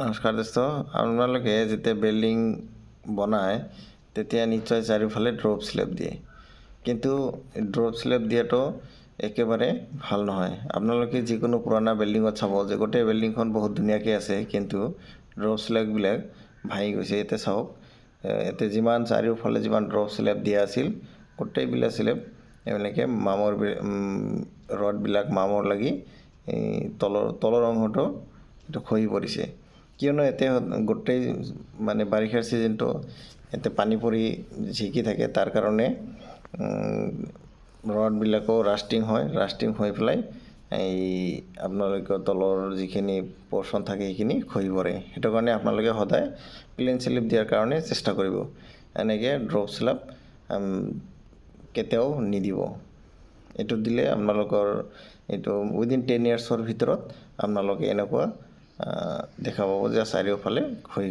নমস্কাৰ দোস্ত, আপোনালোকে যেতিয়া বিল্ডিং বনায় তেতিয়া নিশ্চয় চাৰিওফালে ড্ৰপ স্লেব দিয়ে, কিন্তু ড্ৰপ স্লেব দিয়াটো একেবাৰে ভাল নহয়। আপোনালোকে যিকোনো পুৰণা বিল্ডিঙত চাব যে গোটেই বিল্ডিংখন বহুত ধুনীয়াকৈ আছে, কিন্তু ড্ৰপ স্লেববিলাক ভাঙি গৈছে। এতিয়া চাওক, এতিয়া যিমান চাৰিওফালে যিমান ড্ৰপ স্লেব দিয়া আছিল, গোটেইবিলাক স্লেব এনেকৈ মামৰ ৰডবিলাক মামৰ লাগি তলৰ অংশটো এইটো খহি পৰিছে। কিয়নো এতিয়া গোটেই বাৰিষাৰ ছিজনটো এতিয়া পানী পৰি ঝিকি থাকে, তাৰ কাৰণে ৰডবিলাকো ৰাষ্টিং হৈ পেলাই আপোনালোকৰ তলৰ যিখিনি পৰ্চন থাকে সেইখিনি খহি পৰে। সেইটো কাৰণে আপোনালোকে সদায় প্লেন স্লেব দিয়াৰ কাৰণে চেষ্টা কৰিব। এনেকৈ ড্ৰপ স্লেব কেতিয়াও নিদিব। এইটো দিলে আপোনালোকৰ এইটো উইদিন 10 yearsৰ ভিতৰত আপোনালোকে এনেকুৱা দেখা পাব যে চাৰিওফালে খহি